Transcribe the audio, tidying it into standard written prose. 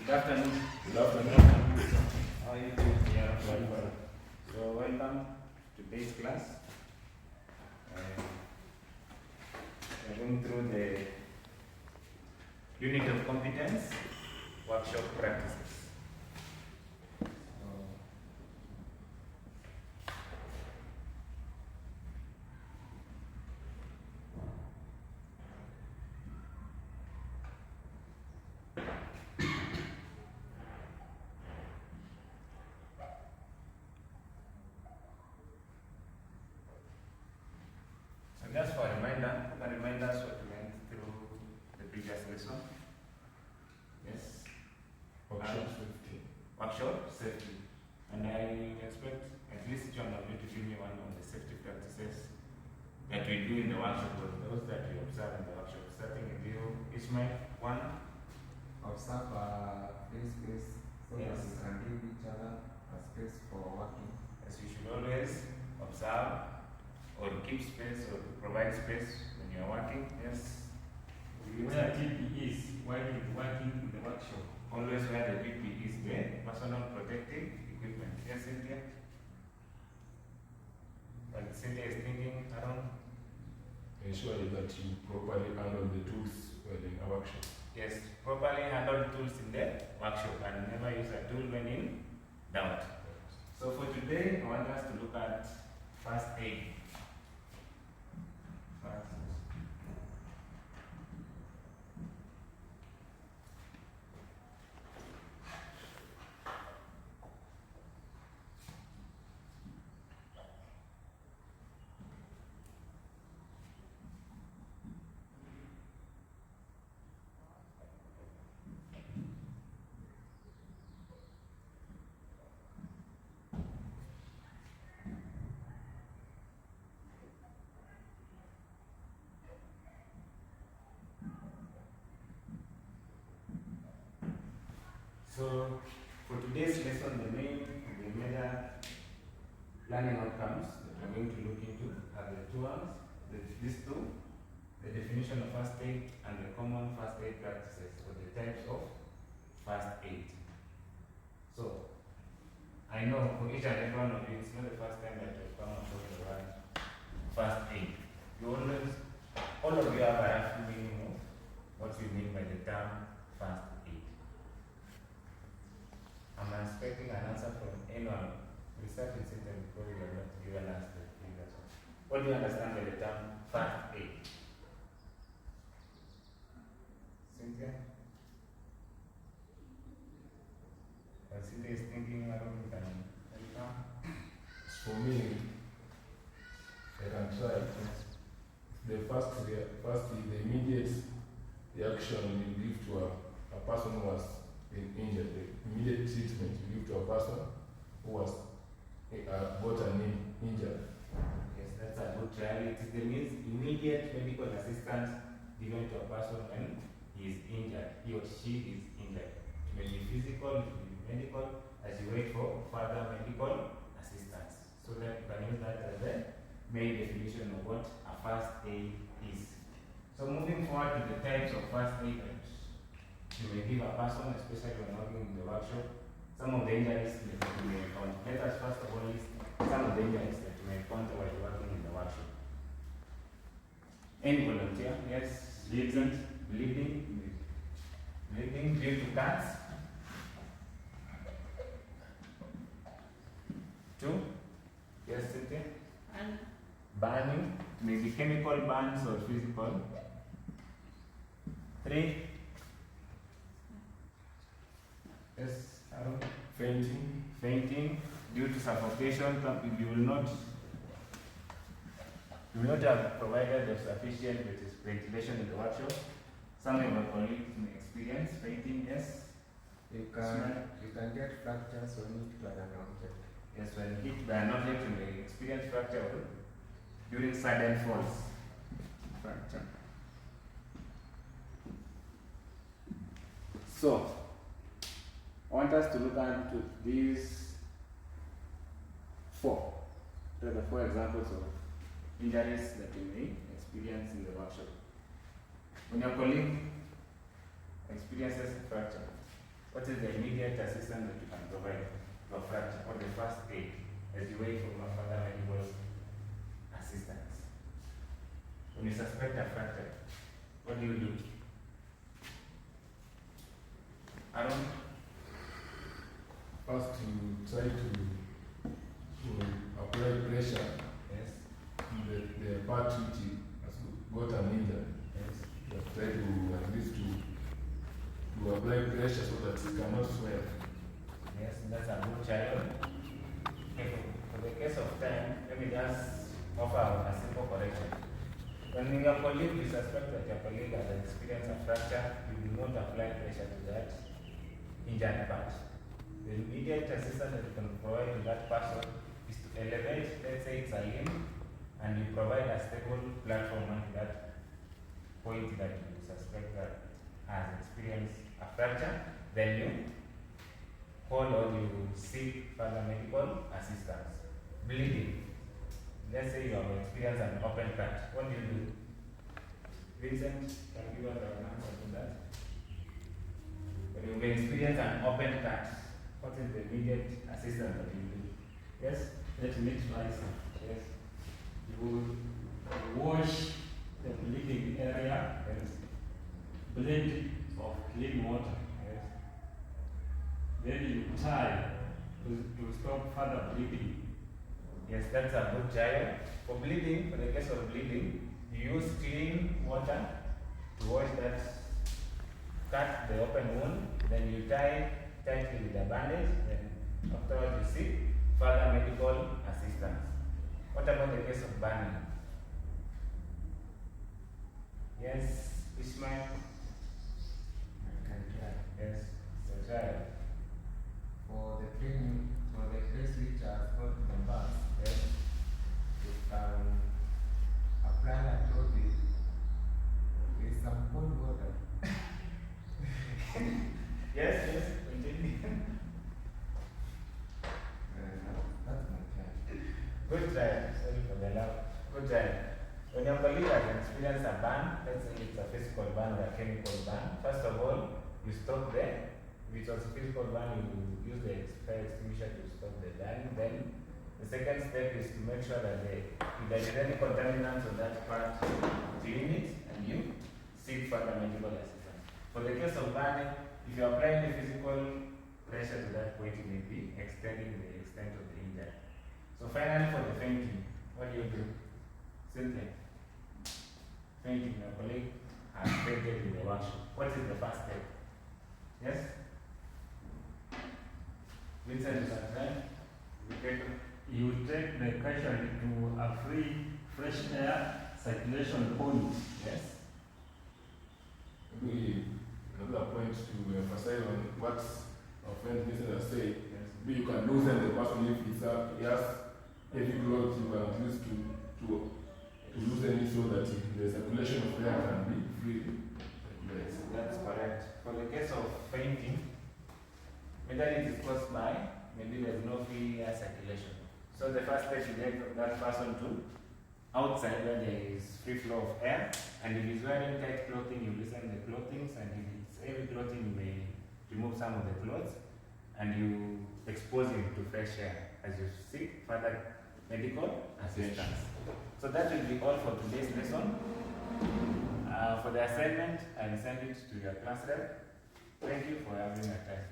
Good afternoon. Good afternoon. How are you doing? Yeah, very well. So welcome to today's class. We're going through the unit of competence workshop practices. So just for a reminder, what we went through the previous lesson. Yes. Workshop safety. Workshop safety. And I expect at least each one of you to give me one of the safety practices that we do in the workshop, or those that we observe in the workshop. Starting with you, Ismail. One. Observe free space so Yes. that we can give each other a space for working. As you should always observe or keep space or provide space when you are working. Yes. Where TP is while working in the workshop. Always wear the PPE is there, personal protective equipment. Yes, Cynthia? But Cynthia is thinking around. Ensure that you properly handle the tools while in a workshop. Yes, properly handle tools in the workshop and never use a tool when in doubt. So for today, I want us to look at first aid. So for today's lesson, the major learning outcomes that we're going to look into are the two ones, these two, the definition of first aid and the common first aid practices, or the types of first aid. So I know for each and every one of you, it's not the first time that you've come across the word first aid. All of you have a rough meaning of what we mean by the term first aid. I'm expecting an answer from anyone. We start in Satan because we are not given us the previous one. What do you understand by the term first aid? Cynthia? Cynthia is thinking around with an For me, I can try. The the immediate reaction you give to a person who was injured, the immediate treatment you give to a person who was got an injured. Yes, that's a good trial. It is the means immediate medical assistance given to a person when he is injured, he or she is injured. It may be physical, it may be medical, as you wait for further medical assistance. So that you can use that as the main definition of what a first aid is. So moving forward to the types of first aid that you may give a person, especially when working in the workshop, some of the injuries that you may encounter. Let us first of all list some of the injuries that you may encounter while working in the workshop. Any volunteer? Yes. Bleeding due to cuts. 2. Yes, Cynthia? Burning, maybe chemical burns or physical. 3. Yes, Aaron? Fainting due to suffocation. You will not have provided the sufficient ventilation in the workshop. Some of our colleagues may experience fainting. Yes. You can get fractures when hit by an object. Yes, when hit by an object, you may experience fracture during sudden falls. Fracture. So, I want us to look at these 4. These are the 4 examples of injuries that you may experience in the workshop. When your colleague experiences fracture, What is the immediate assistance that you can provide to a fracture or the first aid as you wait for further medical assistance? When you suspect a fracture, what do? Aaron? First, you try to apply pressure Yes. to the part which has got an injury. Yes. You try to at least to apply pressure so that it cannot swell. Yes, that's a good child. Okay, for the case of time, let me just offer a simple correction. When your colleague, you suspect that your colleague has experienced a fracture, you do not apply pressure to that injured part. The immediate assistance that you can provide to that person is to elevate, let's say it's a limb, and you provide a stable platform at that point that you suspect that has experienced a fracture. Then you call or you seek further medical assistance. Bleeding. Let's say you have experienced an open cut. What do? Vincent, can you give us an answer to that? When you experience an open cut, what is the immediate assistance that you do? Yes? Let me try some. Yes. You wash the bleeding area, Yes. blend of clean water. Yes. Then you tie to stop further bleeding. Yes, that's a good child. For bleeding, for the case of bleeding, you use clean water to wash that cut, the open wound, then you tie tightly with a bandage, then afterwards you seek further medical assistance. What about the case of burning? Yes, Ishmael? Yes, so child. For the training, for the case which has got the bus, Yes, you can apply a clothing with some cold water. yes, continue. That's my plan. Good child. Sorry for the laugh. Good child. When your colleague has experienced a burn, let's say it's a physical burn or a chemical burn, first of all, you stop there. If it was a physical burn, you use the fire extinguisher to stop the burn. Then the second step is to make sure that if there is any contaminants on that part, clean it and you seek further medical assistance. For the case of burning, if you apply any physical pressure to that point, you may be extending the extent of the injury. So finally, for the fainting, what do? Cynthia. Fainting, your colleague has fainted in the workshop. What is the first step? Yes? Vincent is at time. You take the casualty to a free, fresh air circulation point. Yes. Maybe another point to emphasize on what our friend Vincent has said. Yes. Maybe you can loosen the person if he has heavy clothes, you can at least to loosen it so that the circulation of air can be free. Yes, that's correct. For the case of fainting, whether it is caused by, maybe there's no free air circulation. So the first step you get that person to outside where there is free flow of air, and if he's wearing tight clothing, you loosen the clothing, and if it's heavy clothing, you may remove some of the clothes, and you expose him to fresh air as you seek further medical assistance. So that will be all for today's lesson. For the assignment, I'll send it to your class rep. Thank you for having your time.